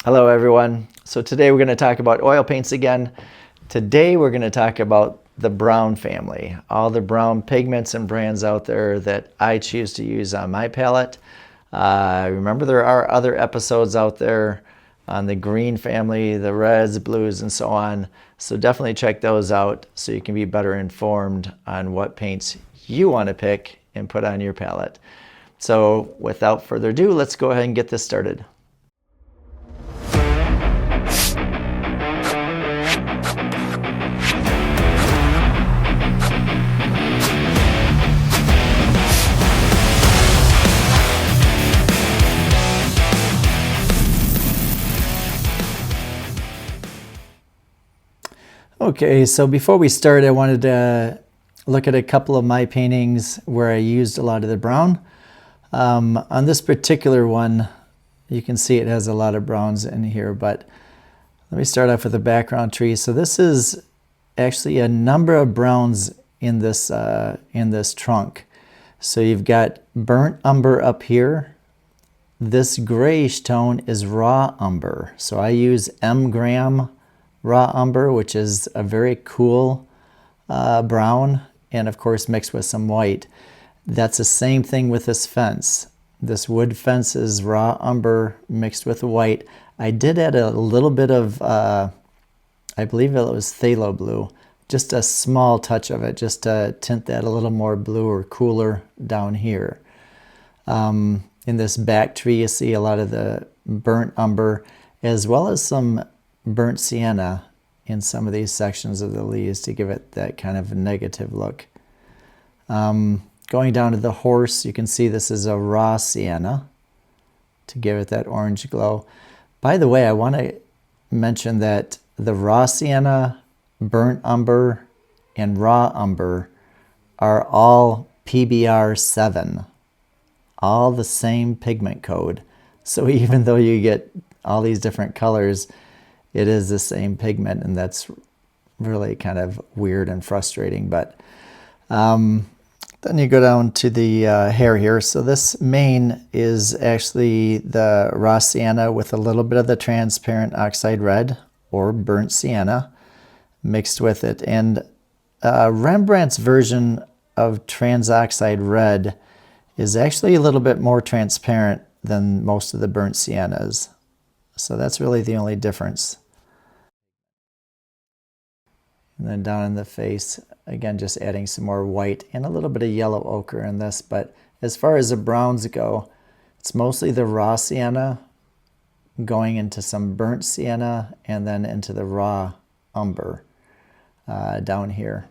Hello everyone. So today we're going to talk about oil paints again. Today we're going to talk about the brown family, all the brown pigments and brands out there that I choose to use on my palette. Remember, there are other episodes out there on the green family, the reds, blues, and so on. So definitely check those out so you can be better informed on what paints you want to pick and put on your palette. So without further ado, let's go ahead and get this started. Okay, so before we start, I wanted to look at a couple of my paintings where I used a lot of the brown. On this particular one, you can see it has a lot of browns in here, but let me start off with the background tree. So this is actually a number of browns in this trunk. So you've got burnt umber up here. This grayish tone is raw umber. So I use gram raw umber, which is a very cool brown, and of course mixed with some white. That's the same thing with this fence. This wood fence is raw umber mixed with white. I did add a little bit of, I believe it was phthalo blue, just a small touch of it, just to tint that a little more blue or cooler down here. In this back tree, you see a lot of the burnt umber, as well as some burnt sienna in some of these sections of the leaves to give it that kind of negative look. Going down to the horse, you can see this is a raw sienna to give it that orange glow. By the way, I want to mention that the raw sienna, burnt umber, and raw umber are all PBR 7, all the same pigment code. So even though you get all these different colors, it is the same pigment, and that's really kind of weird and frustrating. But then you go down to the hair here. So this mane is actually the raw sienna with a little bit of the transparent oxide red or burnt sienna mixed with it. And Rembrandt's version of transoxide red is actually a little bit more transparent than most of the burnt siennas. So that's really the only difference. And then down in the face, again, just adding some more white and a little bit of yellow ochre in this. But as far as the browns go, it's mostly the raw sienna going into some burnt sienna and then into the raw umber down here.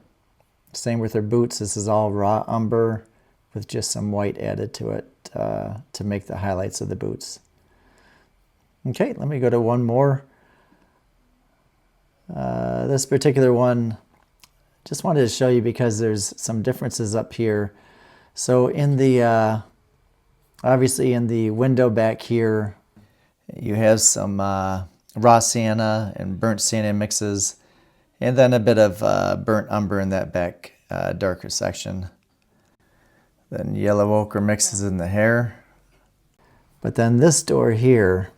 Same with their boots. This is all raw umber with just some white added to it to make the highlights of the boots. Okay, let me go to one more. This particular one, just wanted to show you because there's some differences up here. So in the, obviously in the window back here, you have some raw sienna and burnt sienna mixes, and then a bit of burnt umber in that back darker section. Then yellow ochre mixes in the hair. But then this door here,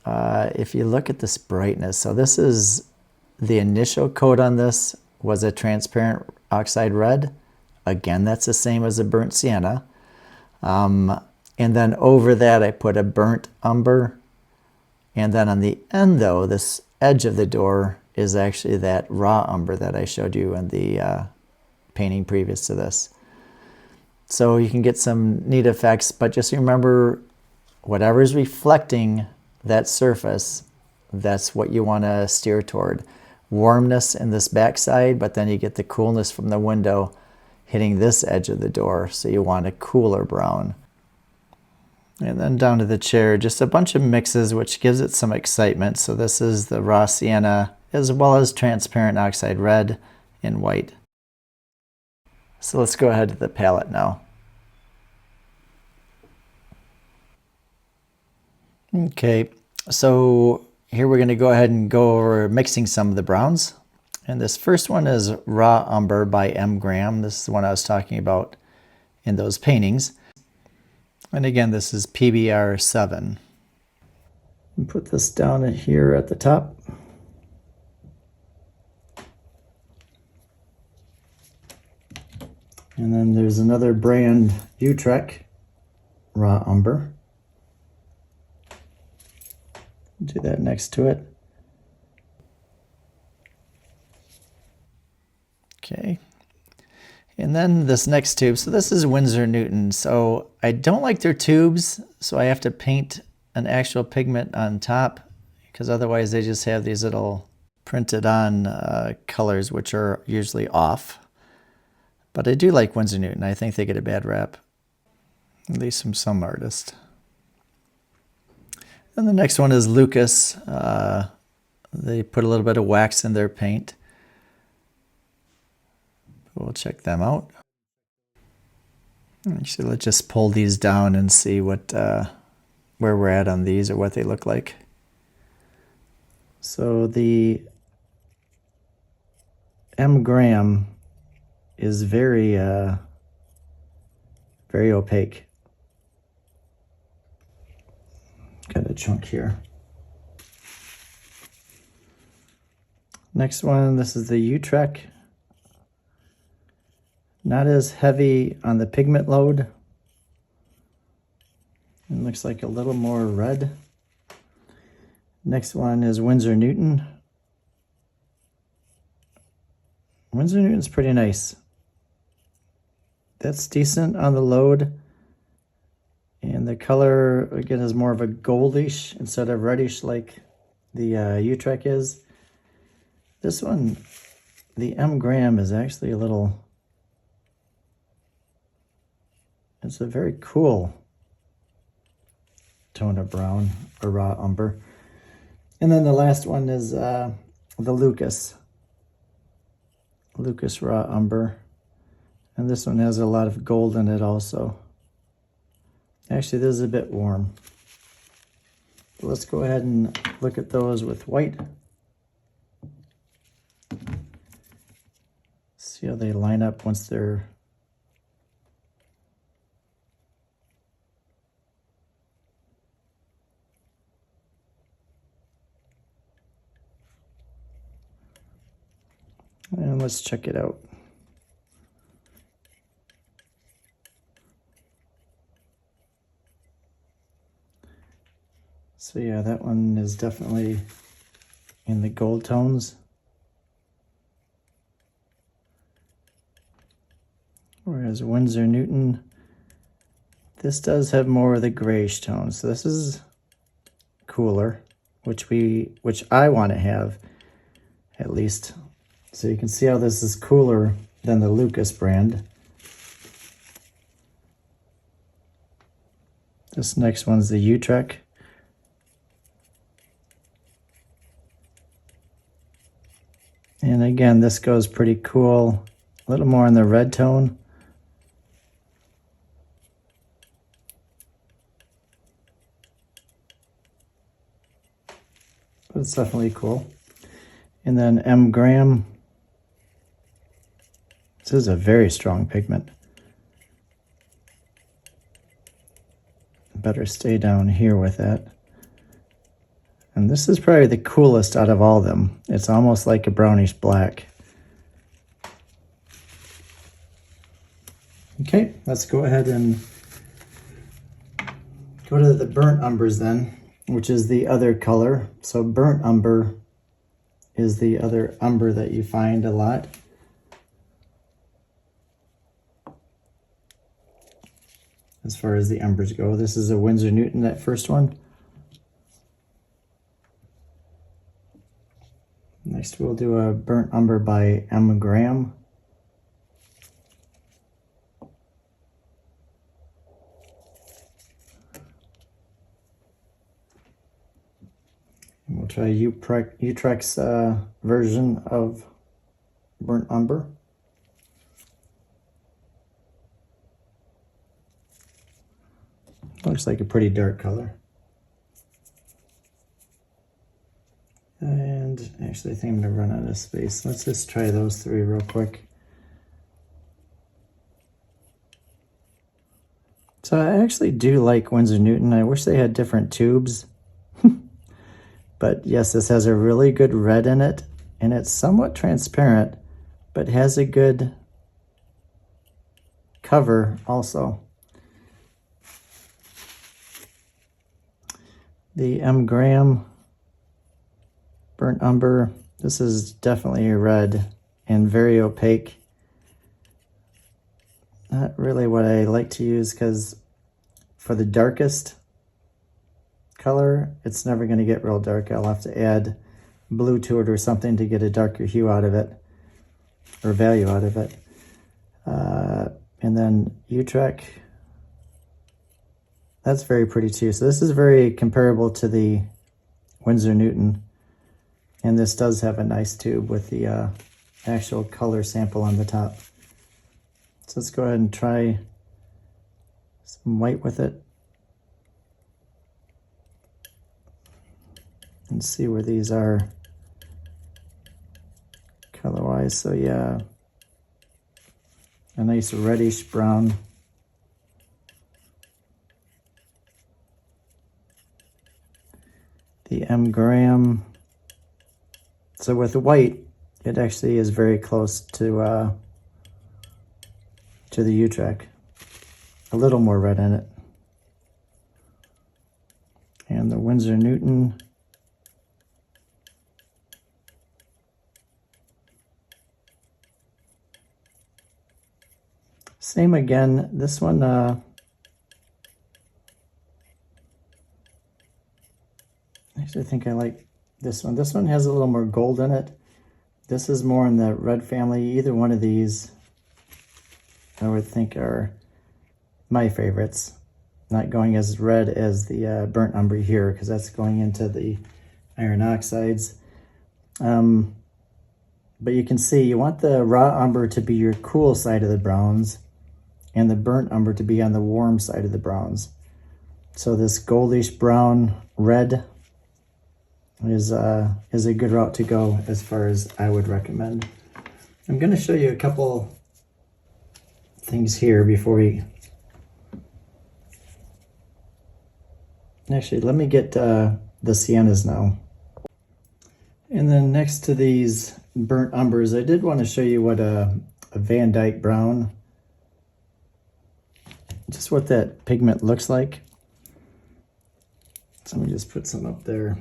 if you look at this brightness, so this is the initial coat on this was a transparent oxide red. Again, that's the same as a burnt sienna. And then over that, I put a burnt umber. And then on the end, though, this edge of the door is actually that raw umber that I showed you in the painting previous to this. So you can get some neat effects, but just remember, whatever is reflecting that surface, that's what you want to steer toward. Warmness in this backside, but then you get the coolness from the window hitting this edge of the door, so you want a cooler brown. And then down to the chair, just a bunch of mixes, which gives it some excitement. So this is the raw sienna, as well as transparent oxide red and white. So let's go ahead to the palette now. Okay, so here we're going to go ahead and go over mixing some of the browns. And this first one is Raw Umber by gram. This is the one I was talking about in those paintings. And again, this is PBR 7. And put this down here at the top. And then there's another brand, Utrecht Raw Umber. Do that next to it. Okay. And then this next tube, so this is Winsor Newton. So I don't like their tubes, so I have to paint an actual pigment on top, because otherwise they just have these little printed on colors, which are usually off. But I do like Winsor Newton. I think they get a bad rap, at least from some artists. And the next one is Lucas. They put a little bit of wax in their paint. We'll check them out. Actually, let's just pull these down and see what where we're at on these or what they look like. So the M Graham is very very opaque. Got a chunk here. Next one, this is the Utrecht. Not as heavy on the pigment load. It looks like a little more red. Next one is Winsor Newton. Winsor Newton's pretty nice. That's decent on the load. And the color, again, is more of a goldish instead of reddish like the Utrecht is. This one, the M Graham, is actually a little... It's a very cool tone of brown or raw umber. And then the last one is the Lucas raw umber. And this one has a lot of gold in it also. Actually, this is a bit warm. But let's go ahead and look at those with white. See how they line up once they're... And let's check it out. So yeah, that one is definitely in the gold tones. Whereas Winsor Newton, this does have more of the grayish tones. So this is cooler, which I want to have at least. So you can see how this is cooler than the Lucas brand. This next one's the Utrecht. And again, this goes pretty cool. A little more in the red tone. But it's definitely cool. And then M Graham. This is a very strong pigment. Better stay down here with that. And this is probably the coolest out of all of them. It's almost like a brownish black. Okay, let's go ahead and go to the burnt umbers then, which is the other color. So burnt umber is the other umber that you find a lot. As far as the umbers go, this is a Winsor Newton, that first one. Next we'll do a burnt umber by M Graham. And we'll try Utrecht's version of burnt umber. Looks like a pretty dark color. And actually I think I'm gonna run out of space. Let's just try those three real quick. So I actually do like Winsor Newton. I wish they had different tubes. But yes, this has a really good red in it, and it's somewhat transparent, but has a good cover also. The M. Graham Burnt Umber, this is definitely a red and very opaque. Not really what I like to use, because for the darkest color, it's never going to get real dark. I'll have to add blue to it or something to get a darker hue out of it, or value out of it. And then Utrecht, that's very pretty too. So this is very comparable to the Winsor Newton. And this does have a nice tube with the actual color sample on the top. So let's go ahead and try some white with it. And see where these are color-wise. So yeah, a nice reddish brown. The M. Graham. So with the white, it actually is very close to the Utrecht. A little more red in it. And the Winsor Newton. Same again. This one, I actually think I like this one. This one has a little more gold in it. This is more in the red family. Either one of these, I would think, are my favorites. Not going as red as the burnt umber here, because that's going into the iron oxides. But you can see you want the raw umber to be your cool side of the browns, and the burnt umber to be on the warm side of the browns. So this goldish brown red is a good route to go, as far as I would recommend. I'm going to show you a couple things here before we... Actually, let me get the Siennas now. And then next to these burnt umbers, I did want to show you what a Van Dyke brown, just what that pigment looks like. So let me just put some up there.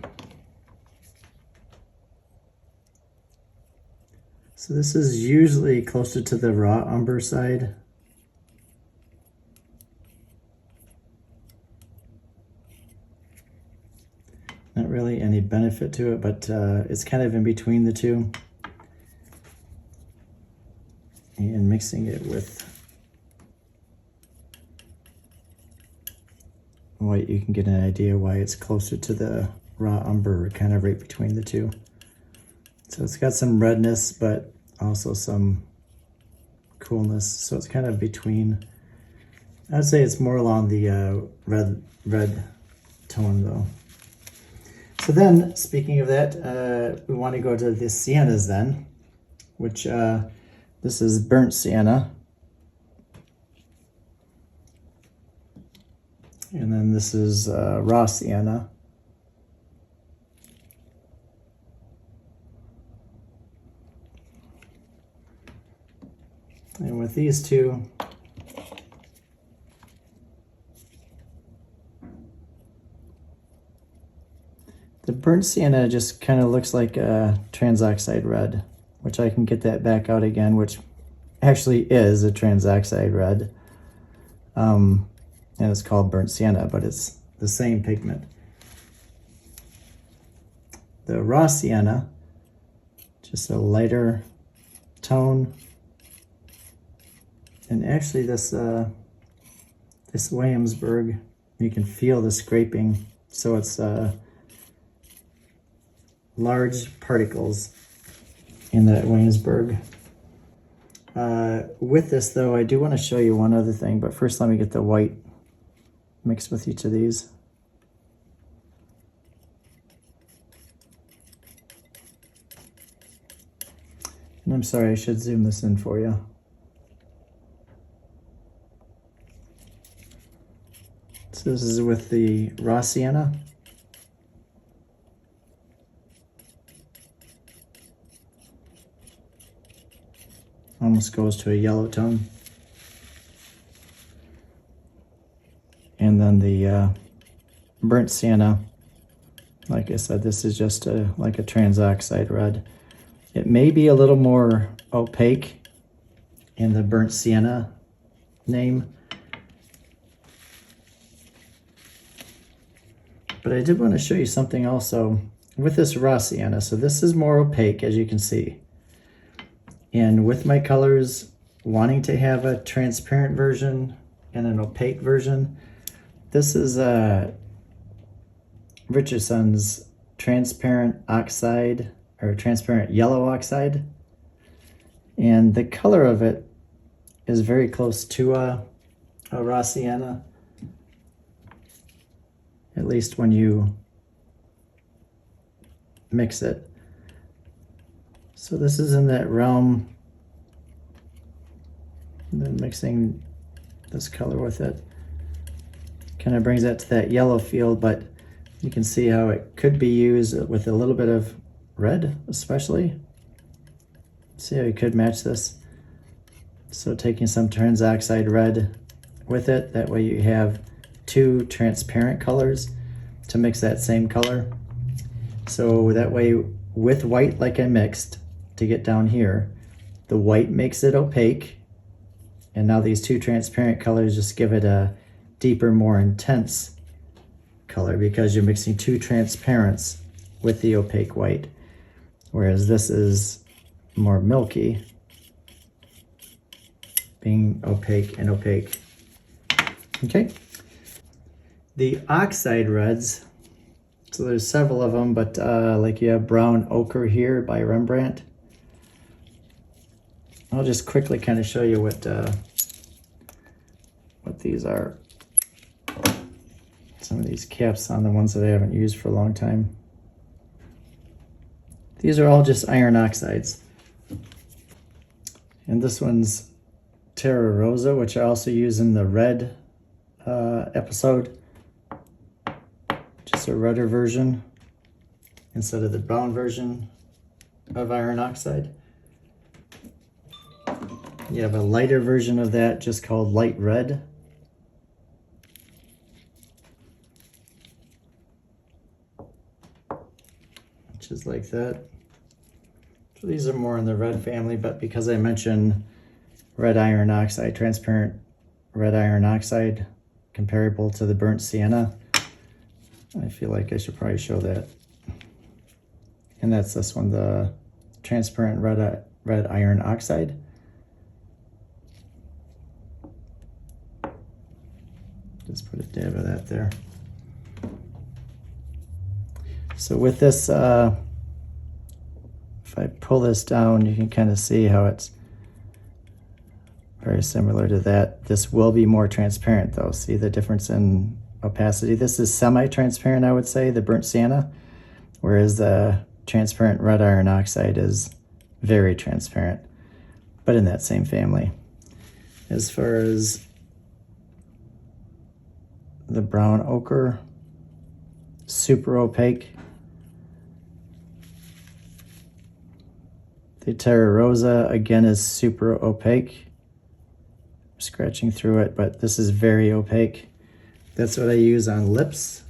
So this is usually closer to the raw umber side. Not really any benefit to it, but it's kind of in between the two. And mixing it with white, you can get an idea why it's closer to the raw umber, kind of right between the two. So it's got some redness, but also some coolness. So it's kind of between. I'd say it's more along the red tone though. So then, speaking of that, we want to go to the Siennas then, which this is burnt sienna. And then this is raw sienna. And with these two, the burnt sienna just kind of looks like a transoxide red, which I can get that back out again, which actually is a transoxide red. And it's called burnt sienna, but it's the same pigment. The raw sienna, just a lighter tone. And actually this Williamsburg, you can feel the scraping. So it's large particles in that Williamsburg. With this though, I do want to show you one other thing, but first let me get the white mixed with each of these. And I'm sorry, I should zoom this in for you. So this is with the raw sienna. Almost goes to a yellow tone. And then the burnt sienna, like I said, this is just like a trans oxide red. It may be a little more opaque in the burnt sienna name, but I did want to show you something also with this raw sienna. So this is more opaque, as you can see. And with my colors wanting to have a transparent version and an opaque version, this is Richardson's transparent oxide, or transparent yellow oxide. And the color of it is very close to a raw sienna, at least when you mix it. So this is in that realm. And then mixing this color with it kind of brings that to that yellow feel, but you can see how it could be used with a little bit of red, especially. See how you could match this? So taking some trans oxide red with it, that way you have two transparent colors to mix that same color. So that way with white, like I mixed to get down here, the white makes it opaque, and now these two transparent colors just give it a deeper, more intense color because you're mixing two transparents with the opaque white, whereas this is more milky, being opaque and opaque. Okay, the oxide reds, so there's several of them, but like you have brown ochre here by Rembrandt. I'll just quickly kind of show you what these are. Some of these caps on the ones that I haven't used for a long time. These are all just iron oxides. And this one's Terra Rosa, which I also use in the red episode. Just a redder version instead of the brown version of iron oxide. You have a lighter version of that just called light red. Which is like that. So these are more in the red family, but because I mentioned red iron oxide, transparent red iron oxide, comparable to the burnt sienna, I feel like I should probably show that. And that's this one, the transparent red iron oxide. Just put a dab of that there. So with this, if I pull this down, you can kind of see how it's very similar to that. This will be more transparent though. See the difference in opacity? This is semi-transparent, I would say, the burnt sienna, whereas the transparent red iron oxide is very transparent, but in that same family. As far as the brown ochre, super opaque. The Terra Rosa, again, is super opaque. I'm scratching through it, but this is very opaque. That's what I use on lips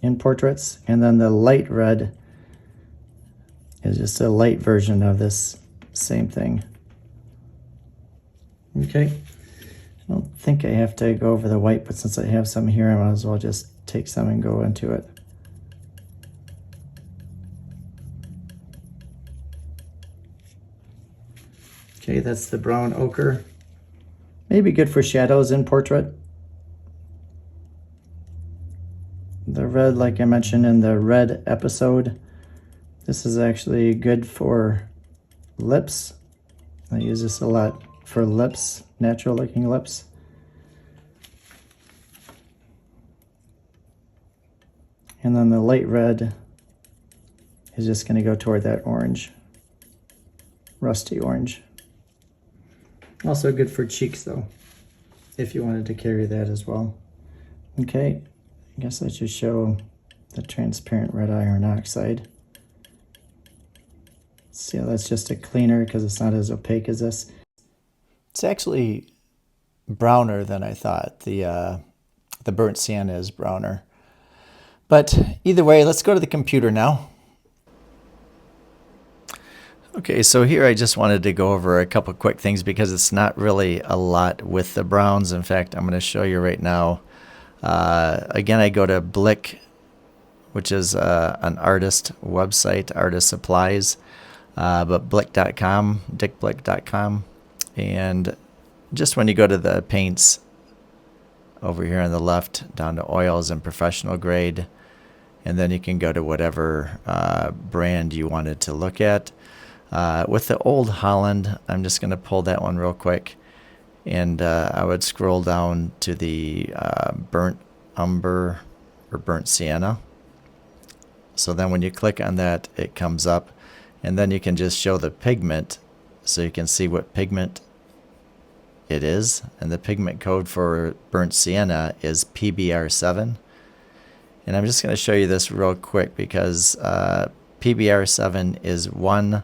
in portraits. And then the light red is just a light version of this same thing. Okay, I don't think I have to go over the white, but since I have some here, I might as well just take some and go into it. Okay, that's the brown ochre. Maybe good for shadows in portrait. The red, like I mentioned in the red episode, this is actually good for lips. I use this a lot for lips, natural looking lips. And then the light red is just going to go toward that orange, rusty orange. Also good for cheeks though, if you wanted to carry that as well. Okay, I guess I should show the transparent red iron oxide. See how that's just a cleaner because it's not as opaque as this. It's actually browner than I thought. The burnt sienna is browner. But either way, let's go to the computer now. Okay, so here I just wanted to go over a couple quick things because it's not really a lot with the browns. In fact, I'm going to show you right now. Again, I go to Blick, which is an artist website, artist supplies, but blick.com, dickblick.com. And just when you go to the paints over here on the left, down to oils and professional grade, and then you can go to whatever brand you wanted to look at. With the Old Holland, I'm just going to pull that one real quick, and I would scroll down to the burnt umber or burnt sienna. So then when you click on that, it comes up, and then you can just show the pigment so you can see what pigment it is. And the pigment code for burnt sienna is PBR7. And I'm just going to show you this real quick because PBR7 is one.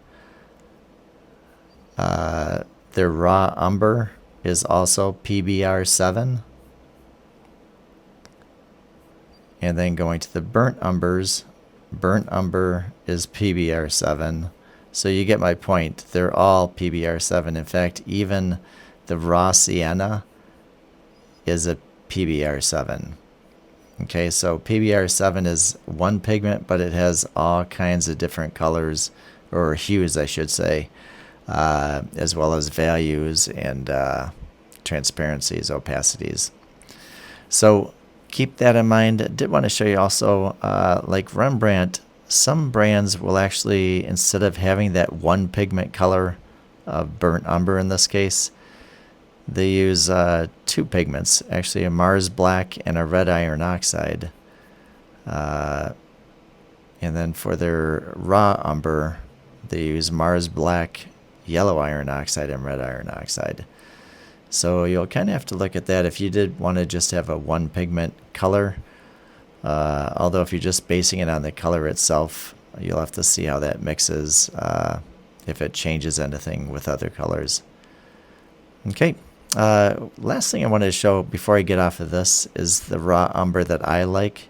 Their raw umber is also PBR7. And then going to the burnt umbers, burnt umber is PBR7. So you get my point. They're all PBR7. In fact, even the raw sienna is a PBR7. Okay, so PBR7 is one pigment, but it has all kinds of different colors, or hues, I should say, as well as values and transparencies, opacities. So keep that in mind. I did want to show you also, like Rembrandt, some brands will actually, instead of having that one pigment color of burnt umber in this case, they use two pigments, actually a Mars black and a red iron oxide. And then for their raw umber, they use Mars black, yellow iron oxide, and red iron oxide. So you'll kind of have to look at that if you did want to just have a one pigment color. Although if you're just basing it on the color itself, you'll have to see how that mixes, if it changes anything with other colors. Okay. Last thing I wanted to show before I get off of this is the raw umber that I like.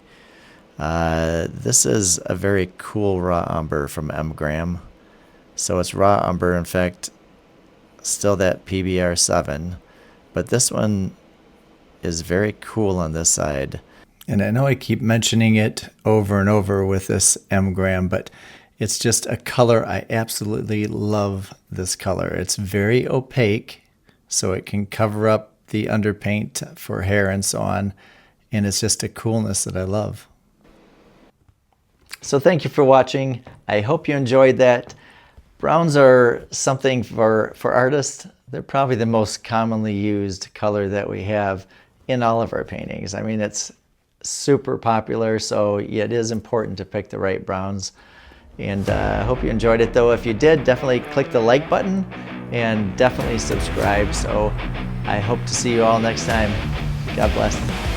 This is a very cool raw umber from M. Graham. So it's raw umber, in fact, still that PBR7, but this one is very cool on this side. And I know I keep mentioning it over and over with this M. Graham, but it's just a color. I absolutely love this color. It's very opaque, so it can cover up the underpaint for hair and so on. And it's just a coolness that I love. So thank you for watching. I hope you enjoyed that. Browns are something for artists. They're probably the most commonly used color that we have in all of our paintings. I mean, it's super popular, so it is important to pick the right browns. And I hope you enjoyed it, though. If you did, definitely click the like button and definitely subscribe. So I hope to see you all next time. God bless.